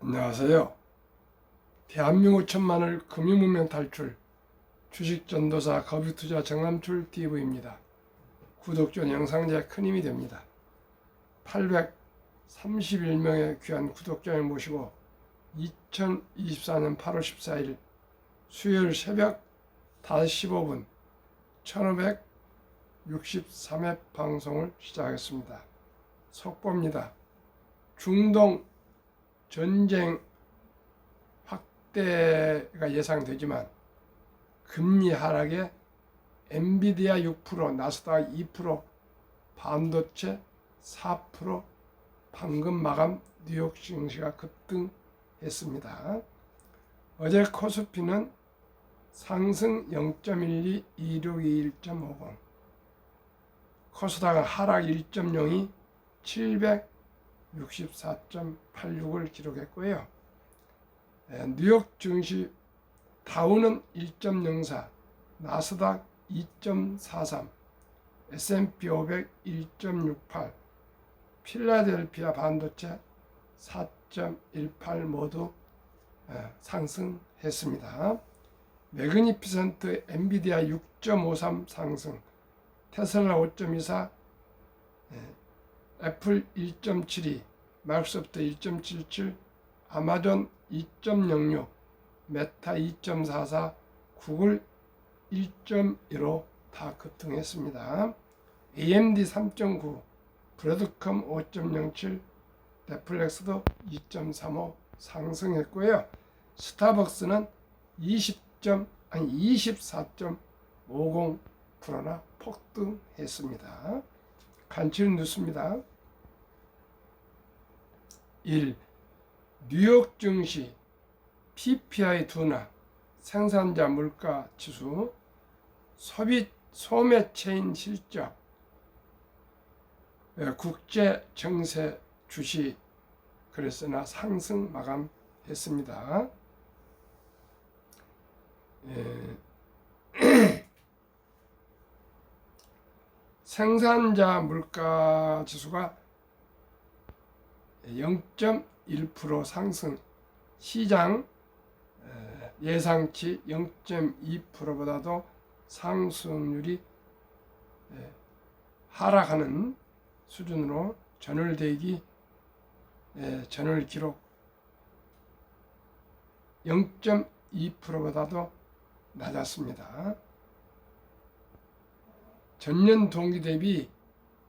안녕하세요. 대한민국 천만을 금융문명 탈출 주식전도사 거비투자 정남출 TV입니다. 구독 전 영상제 큰 힘이 됩니다. 831명의 귀한 구독자를 모시고 2024년 8월 14일 수요일 새벽 5시 15분 1563회 방송을 시작하겠습니다. 속보입니다. 중동 전쟁 확대가 예상되지만 금리 하락에 엔비디아 6%, 나스닥 2%, 반도체 4%, 방금 마감 뉴욕 증시가 급등했습니다. 어제 코스피는 상승 0.12, 2621.50, 코스닥은 하락 1.02, 764.86을 기록했고요. 뉴욕 증시 다우는 1.04, 나스닥 2.43, S&P 500 1.68, 필라델피아 반도체 4.18 모두 상승했습니다. 매그니피센트 엔비디아 6.53 상승, 테슬라 5.24, 애플 1.72, 마이크로소프트 1.77, 아마존 2.06, 메타 2.44, 구글 1.15 다 급등했습니다. AMD 3.9, 브래드컴 5.07, 넷플릭스도 2.35 상승했고요. 스타벅스는 24.50%나 폭등했습니다. 간추린 뉴스입니다. 1. 뉴욕 증시 PPI 둔화, 생산자 물가 지수, 소매 체인 실적, 국제 정세 주시 그랬으나 상승 마감했습니다. 생산자 물가 지수가 0.1% 상승, 시장 예상치 0.2%보다도 상승률이 하락하는 수준으로 전월대기 전월 기록 0.2%보다도 낮았습니다. 전년 동기 대비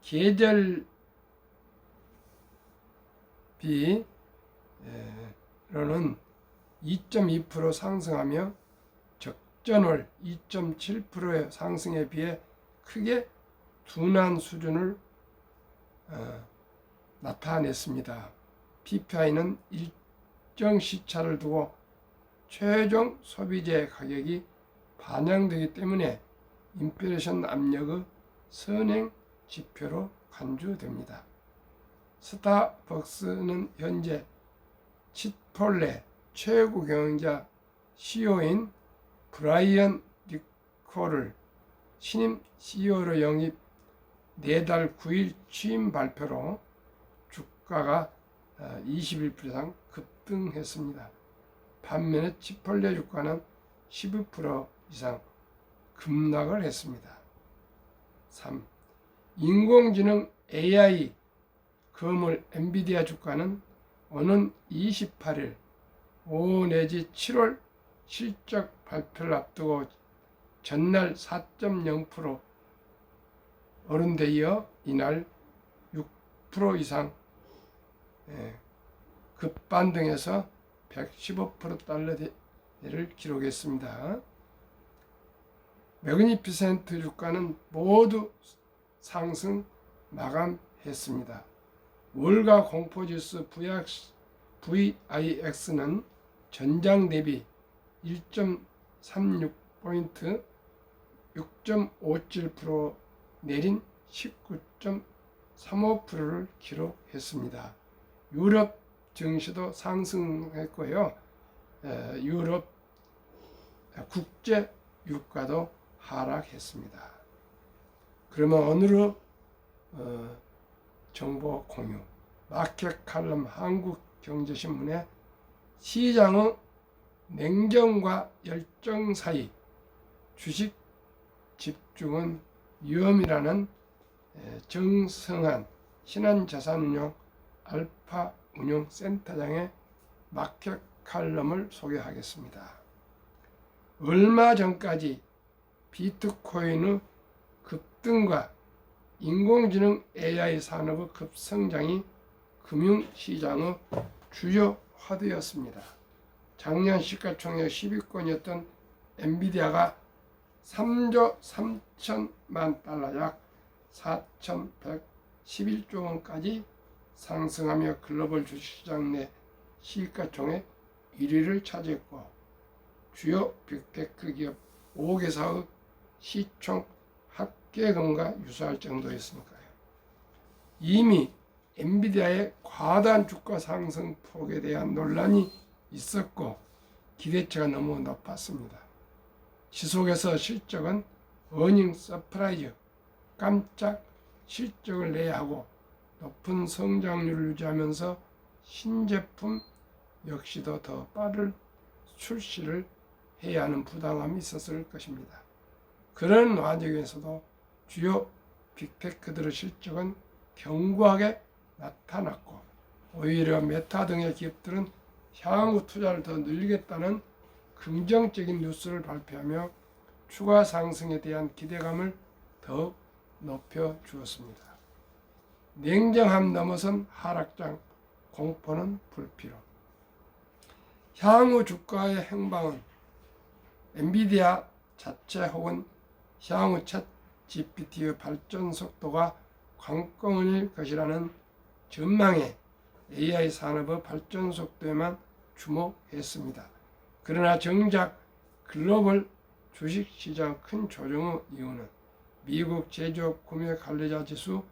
계절비 로는 2.2% 상승하며 적전월 2.7%의 상승에 비해 크게 둔한 수준을 나타냈습니다. PPI는 일정 시차를 두고 최종 소비재 가격이 반영되기 때문에 인플레이션 압력의 선행 지표로 간주됩니다. 스타벅스는 현재 치폴레 최고 경영자 CEO인 브라이언 리코를 신임 CEO로 영입 4달 9일 취임 발표로 주가가 21% 이상 급등했습니다. 반면에 치폴레 주가는 12% 이상 급락을 했습니다. 3. 인공지능 AI 거물 엔비디아 주가는 오는 28일 5 내지 7월 실적 발표를 앞두고 전날 4.0% 오른데 이어 이날 6% 이상 급반등해서 115%달러를 기록했습니다. 매그니피센트 주가는 모두 상승 마감했습니다. 월가 공포지수 VIX는 전장 대비 1.36포인트 6.57% 내린 19.35%를 기록했습니다. 유럽 증시도 상승했고요. 유럽 국제 유가도 하락했습니다. 그러면 오늘의 정보 공유, 마켓 칼럼 한국경제신문의 시장의 냉정과 열정 사이 주식 집중은 위험이라는 정성한 신한자산운용 알파운용센터장의 마켓 칼럼을 소개하겠습니다. 얼마 전까지 비트코인의 급등과 인공지능 AI 산업의 급성장이 금융시장의 주요 화두였습니다. 작년 시가총액 10위권이었던 엔비디아가 3조 3천만 달러 약 4,111조 원까지 상승하며 글로벌 주식시장 내 시가총액 1위를 차지했고 주요 빅테크 기업 5개사의 시총 합계금과 유사할 정도였으니까요. 이미 엔비디아의 과다한 주가 상승 폭에 대한 논란이 있었고 기대치가 너무 높았습니다. 지속해서 실적은 어닝 서프라이즈 깜짝 실적을 내야 하고 높은 성장률을 유지하면서 신제품 역시도 더 빠른 출시를 해야 하는 부담감이 있었을 것입니다. 그런 와중에서도 주요 빅테크들의 실적은 견고하게 나타났고 오히려 메타 등의 기업들은 향후 투자를 더 늘리겠다는 긍정적인 뉴스를 발표하며 추가 상승에 대한 기대감을 더욱 높여주었습니다. 냉정함 넘어선 하락장 공포는 불필요. 향후 주가의 행방은 엔비디아 자체 혹은 향후 챗 GPT의 발전 속도가 관건일 것이라는 전망에 AI 산업의 발전 속도에만 주목했습니다. 그러나 정작 글로벌 주식시장 큰 조정의 이유는 미국 제조업 구매 관리자 지수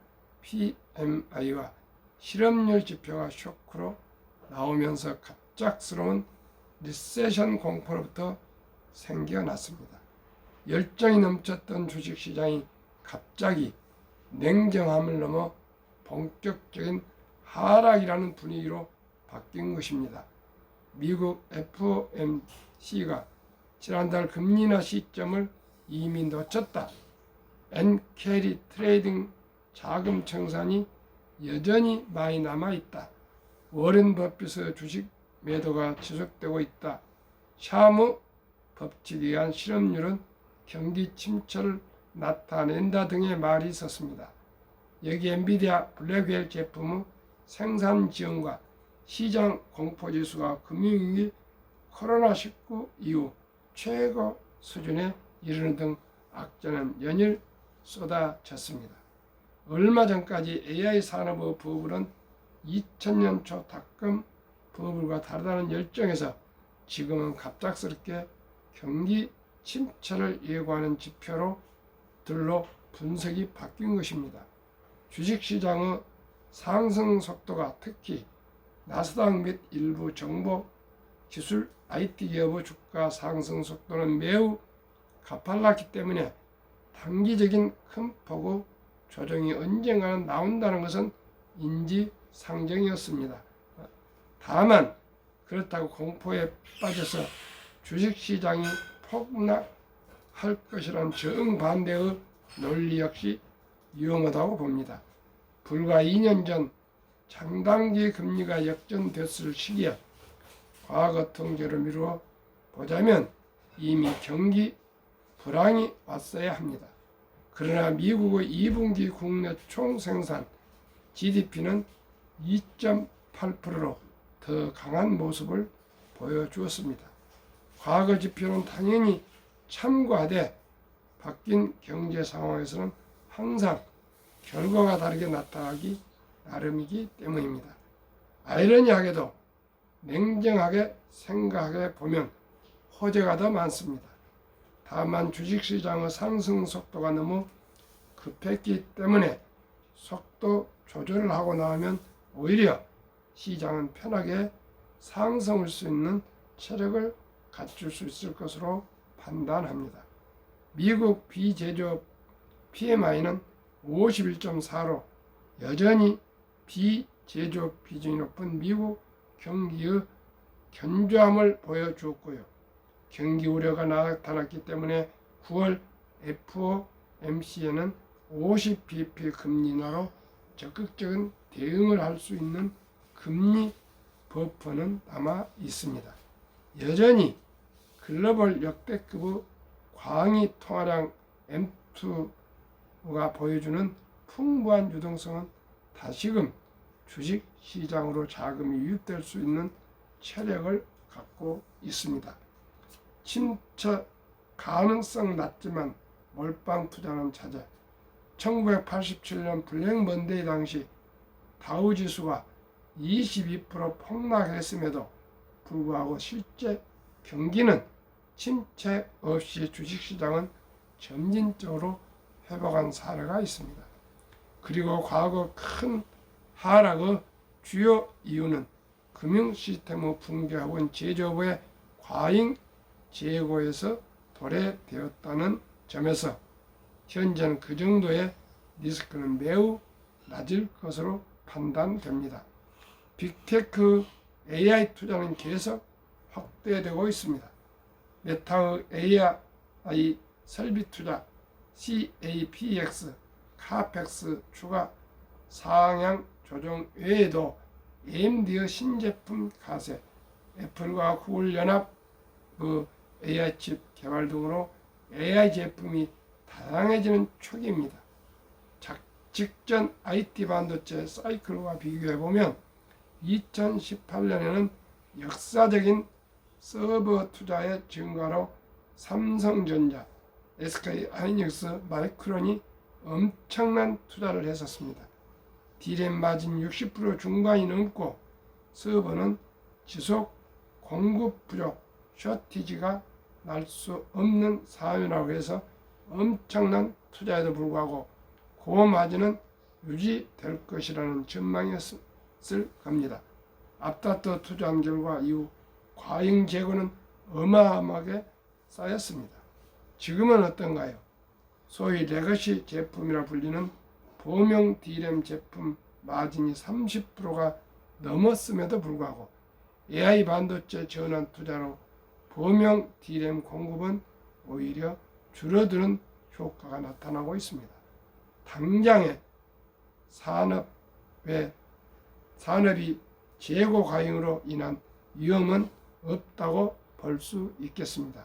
PMI와 실업률 지표가 쇼크로 나오면서 갑작스러운 리세션 공포로부터 생겨났습니다. 열정이 넘쳤던 주식시장이 갑자기 냉정함을 넘어 본격적인 하락이라는 분위기로 바뀐 것입니다. 미국 FOMC가 지난달 금리 인하 시점을 이미 놓쳤다. 엔캐리 트레이딩 자금 청산이 여전히 많이 남아있다. 워렌 버핏의 주식 매도가 지속되고 있다. 샤무 법칙에 의한 실업률은 경기 침체를 나타낸다 등의 말이 있었습니다. 여기 엔비디아 블랙웰 제품의 생산 지연과 시장 공포지수가 금융위기 코로나19 이후 최고 수준에 이르는 등 악재는 연일 쏟아졌습니다. 얼마 전까지 AI 산업의 버블은 2000년 초 닷컴 버블과 다르다는 열정에서 지금은 갑작스럽게 경기 침체를 예고하는 지표들로 분석이 바뀐 것입니다. 주식시장의 상승 속도가 특히 나스닥 및 일부 정보 기술 IT 기업의 주가 상승 속도는 매우 가팔랐기 때문에 단기적인 큰 폭의 조정이 언젠가는 나온다는 것은 인지상정이었습니다. 다만 그렇다고 공포에 빠져서 주식시장이 폭락할 것이란 정반대의 논리 역시 위험하다고 봅니다. 불과 2년 전 장단기 금리가 역전됐을 시기에 과거 통계를 미루어 보자면 이미 경기 불황이 왔어야 합니다. 그러나 미국의 2분기 국내 총생산 GDP는 2.8%로 더 강한 모습을 보여주었습니다. 과거 지표는 당연히 참고하되 바뀐 경제 상황에서는 항상 결과가 다르게 나타나기 나름이기 때문입니다. 아이러니하게도 냉정하게 생각해 보면 호재가 더 많습니다. 다만 주식시장의 상승 속도가 너무 급했기 때문에 속도 조절을 하고 나오면 오히려 시장은 편하게 상승할 수 있는 체력을 갖출 수 있을 것으로 판단합니다. 미국 비제조업 PMI는 51.4로 여전히 비제조업 비중이 높은 미국 경기의 견조함을 보여주었고요. 경기 우려가 나타났기 때문에 9월 FOMC에는 50bp 금리 인하로 적극적인 대응을 할 수 있는 금리 버퍼는 남아 있습니다. 여전히 글로벌 역대급의 광의 통화량 M2가 보여주는 풍부한 유동성은 다시금 주식 시장으로 자금이 유입될 수 있는 체력을 갖고 있습니다. 침체 가능성 낮지만 몰빵 투자는 자제. 1987년 블랙 먼데이 당시 다우지수가 22% 폭락했음에도 불구하고 실제 경기는 침체 없이 주식시장은 점진적으로 회복한 사례가 있습니다. 그리고 과거 큰 하락의 주요 이유는 금융 시스템의 붕괴 혹은 제조업의 과잉 재고에서 도래되었다는 점에서 현재는 그 정도의 리스크는 매우 낮을 것으로 판단됩니다. 빅테크 AI 투자는 계속 확대되고 있습니다. 메타의 AI 설비 투자 CAPX, 카펙스 추가 상향 조정 외에도 AMD의 신제품 가세, 애플과 구글 연합 AI 칩 개발 등으로 AI 제품이 다양해지는 초기입니다. 직전 IT 반도체 사이클과 비교해보면 2018년에는 역사적인 서버 투자의 증가로 삼성전자, SK하이닉스, 마이크론이 엄청난 투자를 했었습니다. D램 마진 60% 중반이 넘고 서버는 지속 공급 부족, 쇼티지가 날 수 없는 사회라고 해서 엄청난 투자에도 불구하고 고마진은 유지될 것이라는 전망이었을 겁니다. 앞다퉈 투자한 결과 이후 과잉 재고는 어마어마하게 쌓였습니다. 지금은 어떤가요? 소위 레거시 제품이라 불리는 범용 D램 제품 마진이 30%가 넘었음에도 불구하고 AI 반도체 전환 투자로 범용 D램 공급은 오히려 줄어드는 효과가 나타나고 있습니다. 당장의 산업이 재고 과잉으로 인한 위험은 없다고 볼 수 있겠습니다.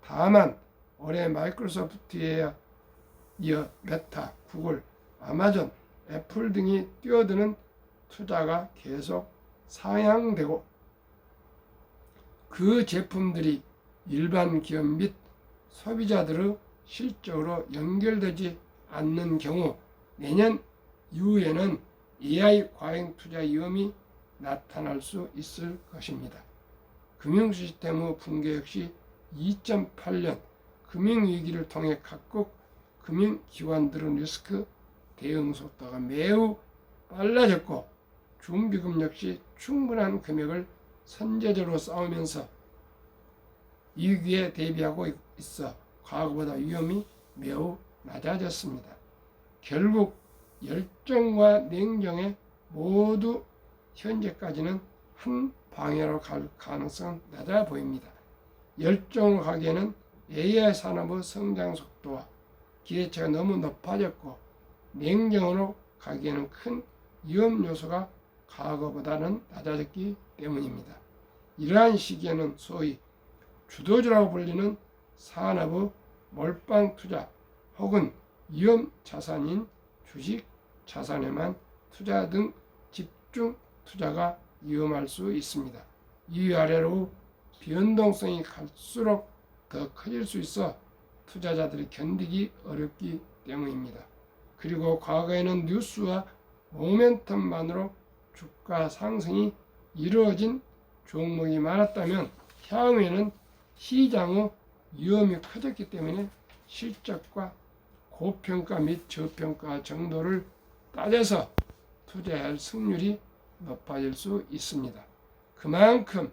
다만 올해 마이크로소프트에 이어 메타, 구글, 아마존, 애플 등이 뛰어드는 투자가 계속 상향되고 그 제품들이 일반 기업 및 소비자들의 실적으로 연결되지 않는 경우 내년 이후에는 AI 과잉 투자 위험이 나타날 수 있을 것입니다. 금융시스템의 붕괴 역시 2008년 금융위기를 통해 각국 금융기관들의 리스크 대응 속도가 매우 빨라졌고 준비금 역시 충분한 금액을 선제적으로 쌓으면서 이 위기에 대비하고 있어 과거보다 위험이 매우 낮아졌습니다. 결국 열정과 냉정에 모두 현재까지는 한 방향으로 갈 가능성은 낮아 보입니다. 열정으로 가기에는 AI 산업의 성장 속도와 기대치가 너무 높아졌고 냉정으로 가기에는 큰 위험 요소가 과거보다는 낮아졌기 때문입니다. 이러한 시기에는 소위 주도주라고 불리는 산업의 몰빵 투자 혹은 위험 자산인 주식 자산에만 투자 등 집중 투자가 위험할 수 있습니다. 위아래로 변동성이 갈수록 더 커질 수 있어 투자자들이 견디기 어렵기 때문입니다. 그리고 과거에는 뉴스와 모멘텀만으로 주가 상승이 이루어진 종목이 많았다면 향후에는 시장의 위험이 커졌기 때문에 실적과 고평가 및 저평가 정도를 따져서 투자할 승률이 높아질 수 있습니다. 그만큼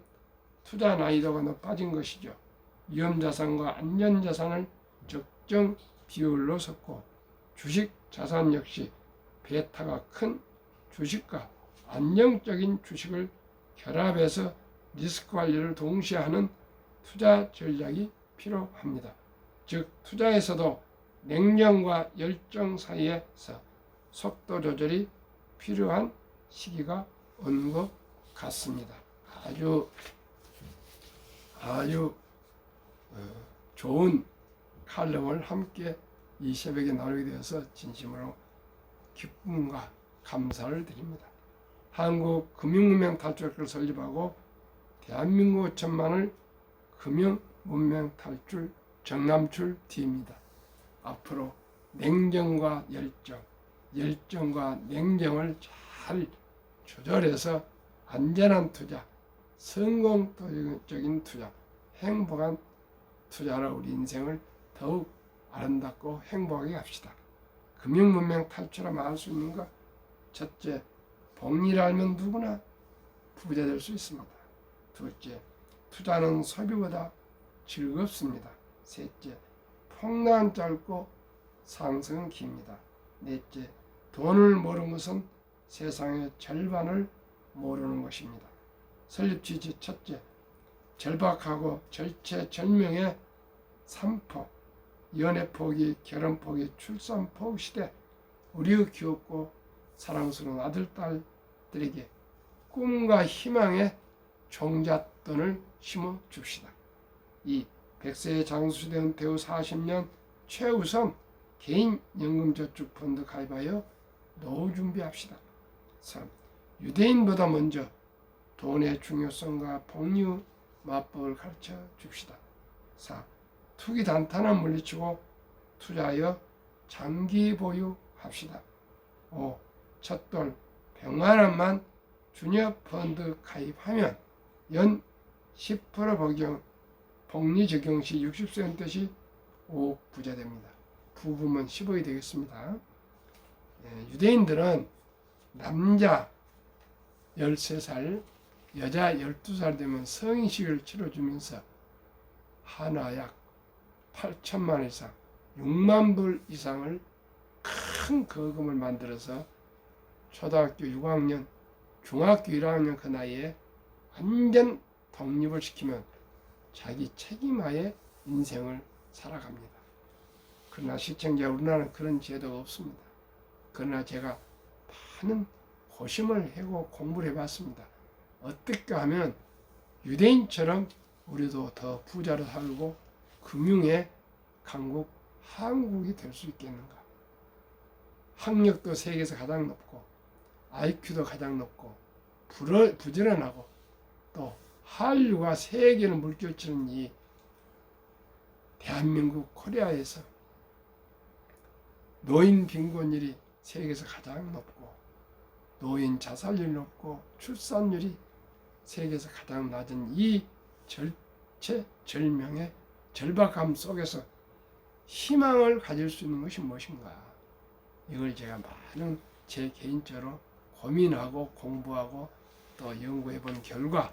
투자 난이도가 높아진 것이죠. 위험자산과 안전자산을 적정 비율로 섞고 주식 자산 역시 베타가 큰 주식과 안정적인 주식을 결합해서 리스크 관리를 동시에 하는 투자 전략이 필요합니다. 즉 투자에서도 냉정과 열정 사이에서 속도 조절이 필요한 시기가 온 것 같습니다. 아주 좋은 칼럼을 함께 이 새벽에 나누게 되어서 진심으로 기쁨과 감사를 드립니다. 한국 금융문명 탈출을 설립하고 대한민국 5천만을 금융문명 탈출 정남출 팀입니다. 앞으로 냉정과 열정과 냉정을 잘 조절해서 안전한 투자, 성공적인 투자, 행복한 투자로 우리 인생을 더욱 아름답고 행복하게 합시다. 금융문명 탈출하면 알 수 있는 것, 첫째, 복리를 알면 누구나 부자 될 수 있습니다. 둘째, 투자는 소비보다 즐겁습니다. 셋째, 폭락은 짧고 상승은 깁니다. 넷째, 돈을 모르는 것은 세상의 절반을 모르는 것입니다. 설립 취지 첫째, 절박하고 절체절명의 삼포, 연애 포기, 결혼 포기, 출산 포기 시대, 우리의 귀엽고 사랑스러운 아들, 딸들에게 꿈과 희망의 종잣돈을 심어줍시다. 이 100세의 장수시대 은퇴 후 40년 최우선 개인연금저축펀드 가입하여 노후 준비합시다. 3. 유대인보다 먼저 돈의 중요성과 복리 마법을 가르쳐 줍시다. 4. 투기 단타는 물리치고 투자하여 장기 보유합시다. 5. 첫돌 100만 원만 주녀 펀드 가입하면 연 10% 복리 적용 시 60세 은퇴시 5억 부자 됩니다. 부부면 10억이 되겠습니다. 유대인들은 남자 13살, 여자 12살 되면 성인식을 치러주면서 하나 약 8천만 원 이상, 6만 불 이상을 큰 거금을 만들어서 초등학교 6학년, 중학교 1학년 그 나이에 완전 독립을 시키면 자기 책임하에 인생을 살아갑니다. 그러나 시청자 우리나라는 그런 제도가 없습니다. 그러나 제가 많은 고심을 하고 공부를 해봤습니다. 어떻게 하면 유대인처럼 우리도 더 부자로 살고 금융의 강국 한국이 될 수 있겠는가. 학력도 세계에서 가장 높고 IQ도 가장 높고 부지런하고 또 한류가 세계를 물결치는 이 대한민국 코리아에서 노인 빈곤율이 세계에서 가장 높고 노인 자살률이 높고 출산율이 세계에서 가장 낮은 이 절체절명의 절박함 속에서 희망을 가질 수 있는 것이 무엇인가. 이걸 제가 많은 제 개인적으로 고민하고 공부하고 또 연구해 본 결과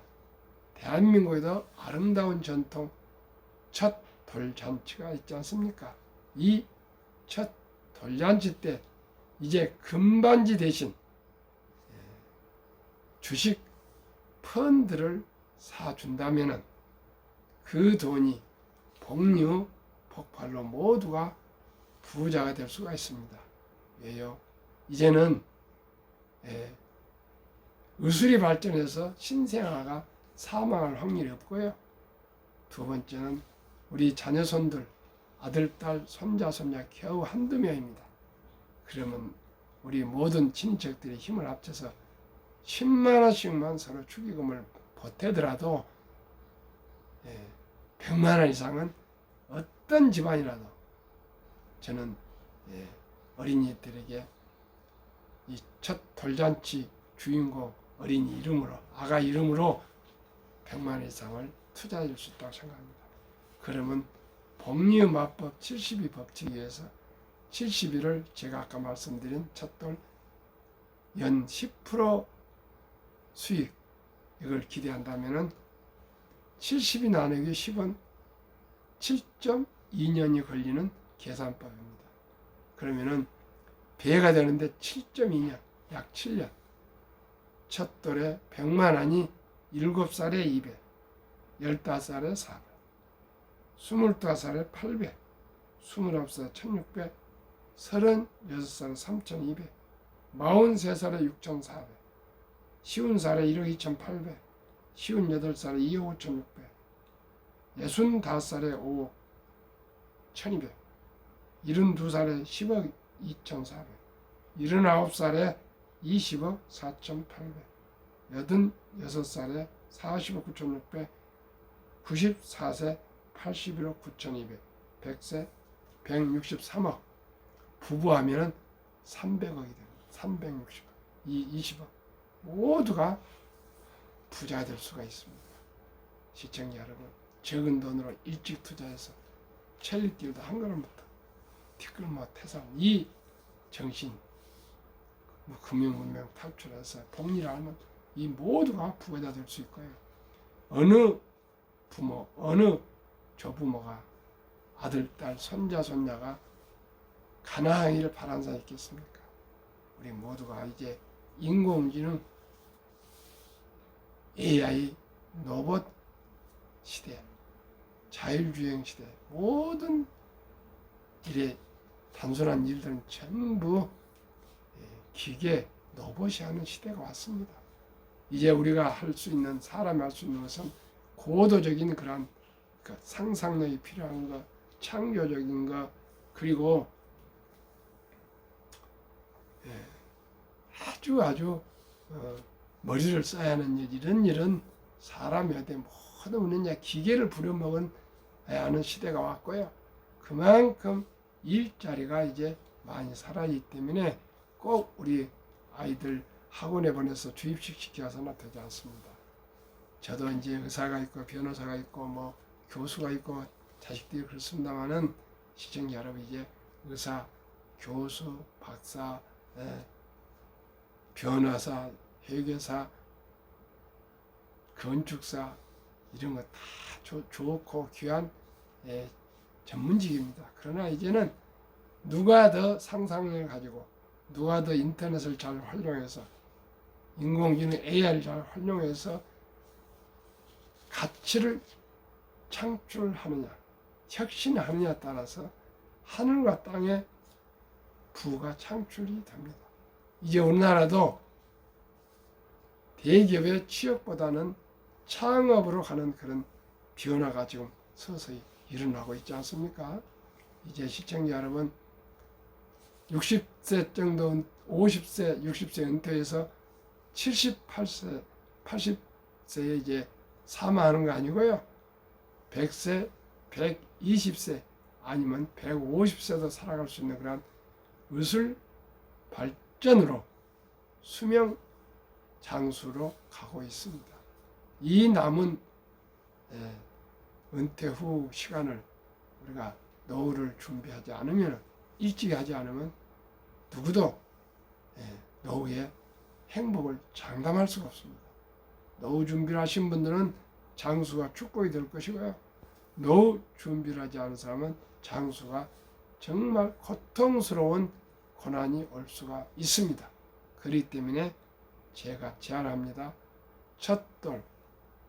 대한민국에도 아름다운 전통 첫 돌잔치가 있지 않습니까? 이 첫 돌잔치 때 이제 금반지 대신 주식 펀드를 사준다면 그 돈이 복류 폭발로 모두가 부자가 될 수가 있습니다. 왜요? 이제는 의술이 발전해서 신생아가 사망할 확률이 없고요. 두 번째는 우리 자녀손들, 아들, 딸, 손자, 손녀 겨우 한두 명입니다. 그러면 우리 모든 친척들이 힘을 합쳐서 10만 원씩만 서로 축의금을 보태더라도 100만 원 이상은 어떤 집안이라도 저는 어린이들에게 이 첫 돌잔치 주인공 어린이 이름으로 아가 이름으로 100만 원 이상을 투자해 줄 수 있다고 생각합니다. 그러면 복리 마법 72 법칙에 의해서 70일을 제가 아까 말씀드린 첫돌 연 10% 수익 이걸 기대한다면은 70이 나누기 10은 7.2년이 걸리는 계산법입니다. 그러면은 배가 되는데 7.2년, 약 7년. 첫 돌에 100만 원이 7살에 200, 15살에 400, 25살에 800, 29살에 1600, 36살에 3200, 43살에 6400, 50살에 1억 2800, 58살에 2억 5600, 65살에 5억 1200, 72살에 10억 2400, 79살에 20억 4800, 86살에 40억 9600, 94세 81억 9200, 100세 163억, 부부하면 300억이 됩니다. 360억, 20억. 모두가 부자가 될 수가 있습니다. 시청자 여러분, 적은 돈으로 일찍 투자해서 첼리길도 한 걸음부터 티끌모 태산 이 정신, 금융문명 탈출해서 복리를 하면 이 모두가 부자가 될 수 있고요. 어느 부모, 어느 조부모가 아들, 딸, 손자, 손녀가 가난하기를 바라는 사람이 있겠습니까? 우리 모두가 이제 인공지능, AI, 로봇 시대, 자율주행 시대, 모든 일에 단순한 일들은 전부 기계, 로봇이 하는 시대가 왔습니다. 이제 우리가 할 수 있는, 사람이 할 수 있는 것은 고도적인 그런 상상력이 필요한 것, 창조적인 것, 그리고 아주 머리를 써야 하는 일, 이런 일은 사람이 어디 모두 없느냐, 기계를 부려먹은 하는 시대가 왔고요. 그만큼 일자리가 이제 많이 사라지기 때문에 꼭 우리 아이들 학원에 보내서 주입식 시켜서는 되지 않습니다. 저도 이제 의사가 있고 변호사가 있고 뭐 교수가 있고 자식들이 그렇습니다만은 시청자 여러분, 이제 의사, 교수, 박사, 변호사, 회계사, 건축사 이런 거 다 좋고 귀한 전문직입니다. 그러나 이제는 누가 더 상상력을 가지고, 누가 더 인터넷을 잘 활용해서, 인공지능 AI를 잘 활용해서 가치를 창출하느냐, 혁신하느냐에 따라서 하늘과 땅의 부가 창출이 됩니다. 이제 우리나라도 대기업의 취업보다는 창업으로 가는 그런 변화가 지금 서서히 일어나고 있지 않습니까? 이제 시청자 여러분, 60세 정도, 50세, 60세 은퇴해서 78세, 80세에 이제 사망하는 거 아니고요. 100세, 120세 아니면 150세도 살아갈 수 있는 그런 의술 발전으로 수명 장수로 가고 있습니다. 이 남은 은퇴 후 시간을 우리가 노후를 준비하지 않으면, 일찍 하지 않으면 누구도 노후의 행복을 장담할 수가 없습니다. 노후 준비를 하신 분들은 장수가 축복이 될 것이고요. 노후 준비를 하지 않은 사람은 장수가 정말 고통스러운 고난이 올 수가 있습니다. 그렇기 때문에 제가 제안합니다. 첫돌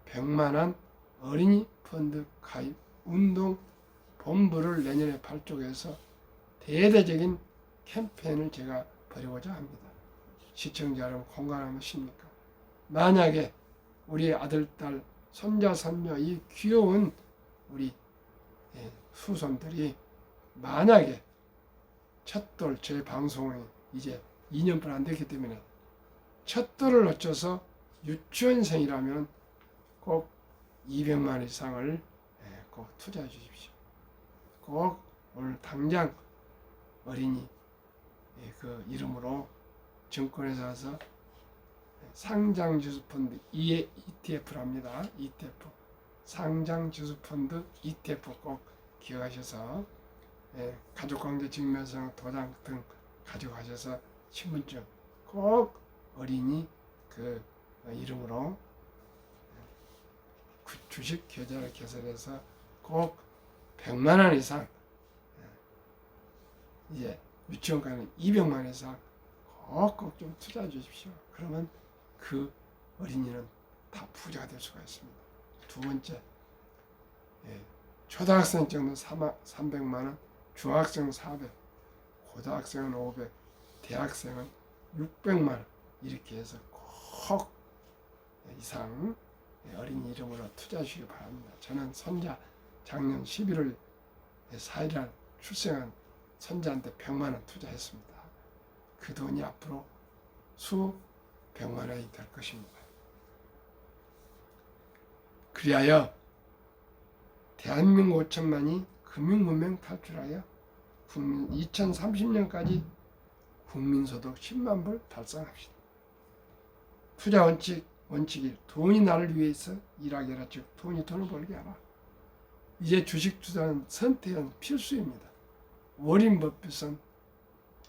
100만원 어린이 펀드 가입 운동 본부를 내년에 발족해서 대대적인 캠페인을 제가 벌이고자 합니다. 시청자 여러분, 공감하십니까? 만약에 우리 아들, 딸, 손자, 손녀, 이 귀여운 우리 후손들이 만약에 첫돌, 제 방송이 이제 2년뿐 안 됐기 때문에 첫돌을 놓쳐서 유치원생이라면 꼭 200만 이상을 꼭 투자해 주십시오. 꼭 오늘 당장 어린이 그 이름으로 증권회사 가서 상장지수펀드 ETF랍니다. ETF 상장지수펀드 ETF 꼭 기억하셔서 가족관계증명서 도장 등 가져가셔서 신분증 꼭 어린이 그 이름으로 주식 계좌를 개설해서 꼭 100만 원 이상, 이제 유치원가는 200만 원 이상 꼭 좀 투자해 주십시오. 그러면 그 어린이는 다 부자가 될 수가 있습니다. 두 번째, 초등학생 정도 300만 원, 중학생 400, 고등학생은 500, 대학생은 600만 원 이렇게 해서 꼭 이상 어린이 이름으로 투자하시기 바랍니다. 저는 손자 작년 11월 4일날 출생한 손자한테 100만 원 투자했습니다. 그 돈이 앞으로 수백만 원이 될 것입니다. 그리하여 대한민국 5천만이 금융문명 탈출하여 2030년까지 국민소득 10만 불 달성합시다. 투자 원칙 1. 돈이 나를 위해서 일하게 하라. 즉 돈을 벌게 하라. 이제 주식 투자는 선택은 필수입니다. 워린 버핏은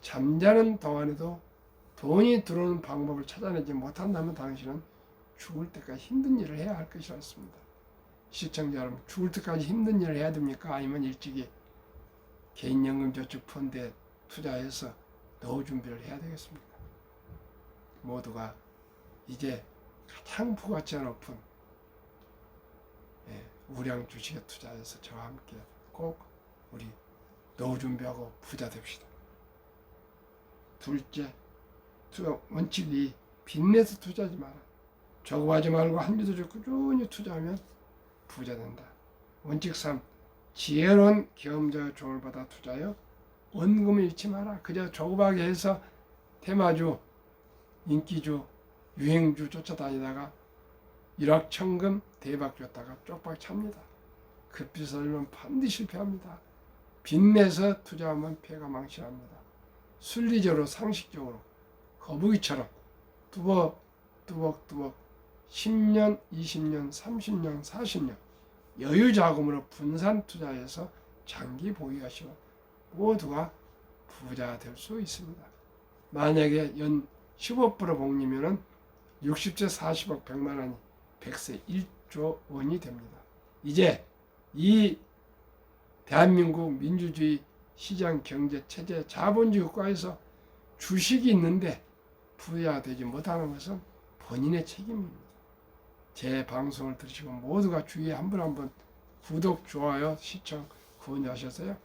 잠자는 동안에도 돈이 들어오는 방법을 찾아내지 못한다면 당신은 죽을 때까지 힘든 일을 해야 할 것이라 했습니다. 시청자 여러분, 죽을 때까지 힘든 일을 해야 됩니까? 아니면 일찍이 개인연금저축펀드에 투자해서 노후 준비를 해야 되겠습니까? 모두가 이제 가장 부가치가 높은 우량 주식에 투자해서 저와 함께 꼭 우리 노후 준비하고 부자 됩시다. 둘째, 투자 원칙이 빚내서 투자하지 마라. 저거하지 말고 한 주도 꾸준히 투자하면 부자 된다. 원칙 3. 지혜로운 경험자의 조언을 받아 투자하여 원금을 잃지 마라. 그저 조급하게 해서 테마주, 인기주, 유행주 쫓아다니다가 일확천금 대박 줬다가 쪽박 찹니다. 급비서 올리면 반드시 실패합니다. 빚내서 투자하면 폐가 망신합니다. 순리적으로 상식적으로 거북이처럼 뚜벅뚜벅 10년, 20년, 30년, 40년 여유 자금으로 분산 투자해서 장기 보유하시면 모두가 부자가 될 수 있습니다. 만약에 연 15% 복리면은 60세 40억 100만 원이 100세 1조 원이 됩니다. 이제 이 대한민국 민주주의 시장 경제 체제 자본주의 국가에서 주식이 있는데 부자가 되지 못하는 것은 본인의 책임입니다. 제 방송을 들으시고 모두가 주위에 한 분 한 분 구독, 좋아요, 시청, 구원하셔서요.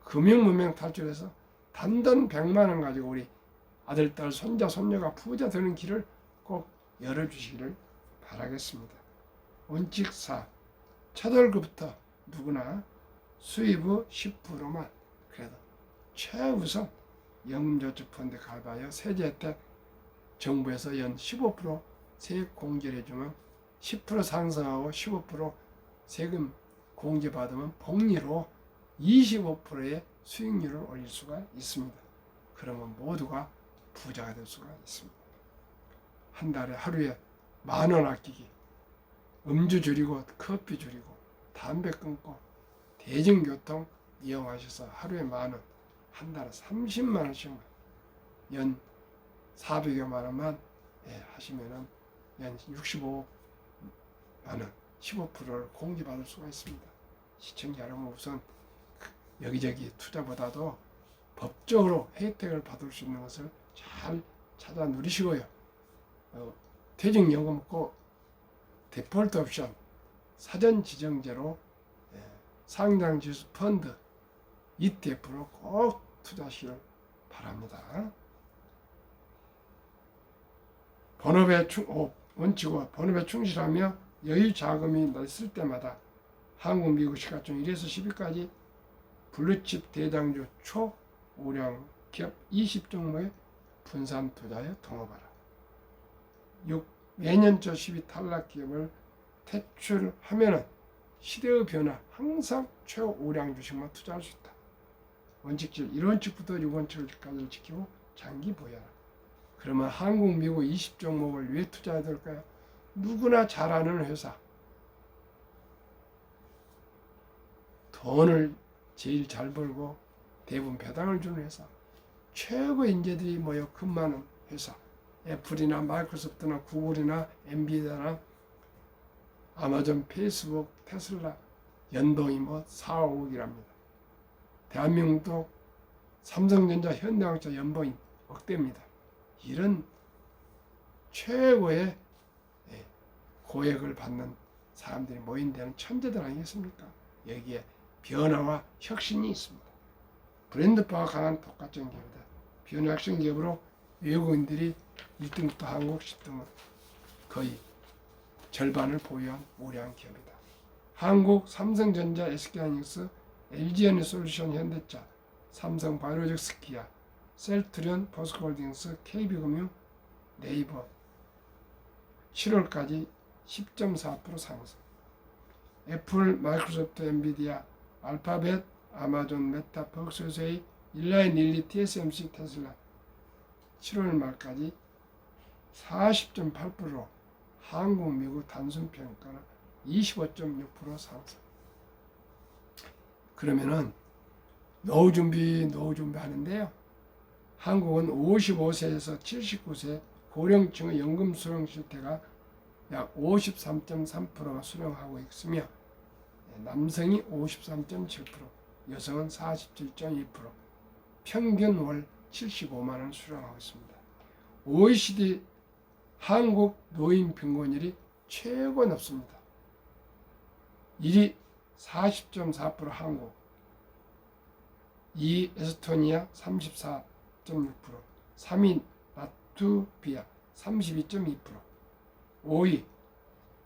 금융문명 탈출해서 단돈 100만 원 가지고 우리 아들, 딸, 손자, 손녀가 부자 되는 길을 꼭 열어주시기를 바라겠습니다. 원칙 4. 첫 월급부터 누구나 수입 후 10%만 그래도 최우선 연금저축펀드 가입하여 세제 혜택 정부에서 연 15% 세액 공제를 해주면 10% 상승하고 15% 세금 공제 받으면 복리로 25%의 수익률을 올릴 수가 있습니다. 그러면 모두가 부자가 될 수가 있습니다. 한 달에 하루에 10,000원 아끼기, 음주 줄이고 커피 줄이고 담배 끊고 대중교통 이용하셔서 하루에 10,000원, 한 달에 30만 원씩만 연 400여만 원만 하시면은 연 65만 원, 15%를 공제받을 수가 있습니다. 시청자 여러분, 우선 여기저기 투자보다도 법적으로 혜택을 받을 수 있는 것을 잘 찾아 누리시고요. 퇴직연금 꼭 디폴트 옵션 사전 지정제로 상장지수 펀드 ETF로 꼭 투자하시길 바랍니다. 본업에 원칙과 본업에 충실하며 여유 자금이 있을 때마다 한국, 미국 시가총 1에서 10위까지 블루칩 대장주 초우량 기업 20종목에 분산 투자에 통합하라. 6. 매년초 10위 탈락 기업을 퇴출하면은 시대의 변화 항상 최우량 주식만 투자할 수 있다. 원칙 1원칙부터 6원칙까지 지키고 장기 보유하라. 그러면 한국, 미국 20종목을 왜 투자해야 될까요? 누구나 잘하는 회사, 돈을 제일 잘 벌고 대부분 배당을 주는 회사, 최고 인재들이 모여 근무하는 회사, 애플이나 마이크로소프트나 구글이나 엔비디아나 아마존, 페이스북, 테슬라 연동이 4, 5억이랍니다. 대한민국도 삼성전자, 현대자동차 연봉이 억대입니다. 이런 최고의 고액을 받는 사람들이 모인 데는 천재들 아니겠습니까? 여기에 변화와 혁신이 있습니다. 브랜드파가 강한 독과점 기업이다. 변화 혁신 기업으로 외국인들이 1등부터 한국 10등은 거의 절반을 보유한 우량한 기업이다. 한국 삼성전자, SK하이닉스, LG에너지솔루션, 현대차, 삼성 바이오로직스, 기아, 셀트리온, 포스코홀딩스, KB금융, 네이버 7월까지 10.4% 상승. 애플, 마이크로소프트, 엔비디아, 알파벳, 아마존, 메타, 벅스웨이, 일라인, 릴리, TSMC, 테슬라 7월 말까지 40.8%로 한국, 미국 단순 평가는 25.6% 상승. 그러면은 노후 준비 하는데요. 한국은 55세에서 79세 고령층의 연금 수령 실태가 약 53.3%가 수령하고 있으며 남성이 53.7%, 여성은 47.2%, 평균 월 75만 원을 수령하고 있습니다. OECD 한국 노인 빈곤율이 최고 높습니다. 1위 40.4% 한국, 2위 에스토니아 34.6%, 3위 라트비아 32.2%, 5위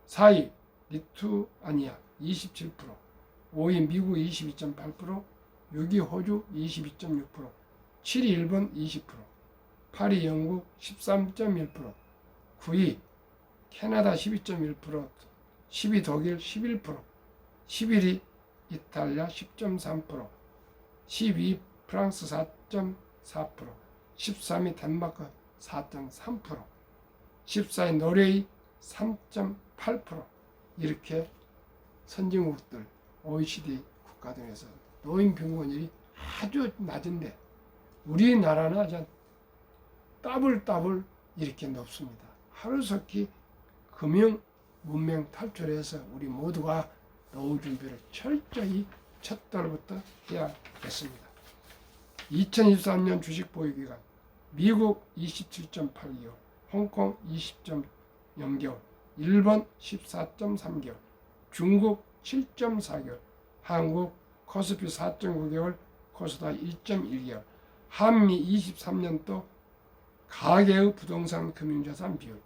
4위 리투아니아 27%, 5위 미국 22.8%, 6위 호주 22.6%, 7위 일본 20%, 8위 영국 13.1%, 9위 캐나다 12.1%, 10위 독일 11%, 11위 이탈리아 10.3%, 12위 프랑스 4.4%, 13위 덴마크 4.3%, 14위 노르웨이 3.8%. 이렇게 선진국들 OECD 국가 중에서 노인 빈곤율이 아주 낮은데 우리나라는 아주 더블 이렇게 높습니다. 하루속히 금융 문명 탈출해서 우리 모두가 노후 준비를 철저히 첫 달부터 해야겠습니다. 2023년 주식 보유 기간 미국 27.8개월, 홍콩 20.0개월, 일본 14.3개월, 중국 7.4개월, 한국 코스피 4.9개월, 코스닥 1.1개월, 한미 23년도 가계의 부동산 금융자산 비율,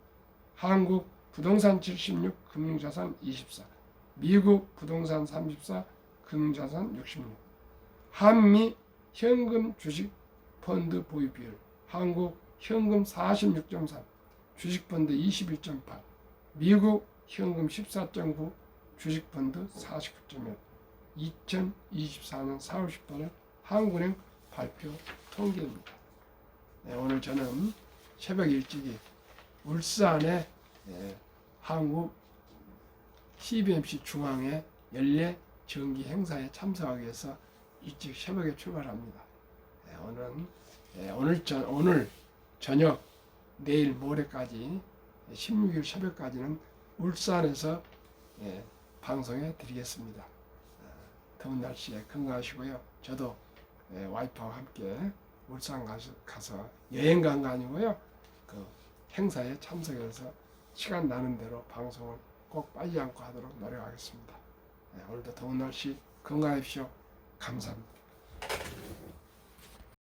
한국 부동산 76, 금융자산 24, 미국 부동산 34, 금융자산 66, 한미 현금 주식 펀드 보유 비율, 한국 현금 46.3, 주식 펀드 21.8, 미국 현금 14.9, 주식 펀드 49.1. 2024년 4월 10일 한국은행 발표 통계입니다. 네, 오늘 저는 새벽 일찍이 울산의 한국 CBMC 중앙의 연례 정기 행사에 참석하기 위해서 일찍 새벽에 출발합니다. 오늘 저녁 내일 모레까지 16일 새벽까지는 울산에서 방송해 드리겠습니다. 더운 날씨에 건강하시고요. 저도 와이프와 함께 울산 가서 여행 간 거 아니고요. 그 행사에 참석해서 시간 나는 대로 방송을 꼭 빠지지 않고 하도록 노력하겠습니다. 오늘도 더운 날씨 건강하십시오. 감사합니다.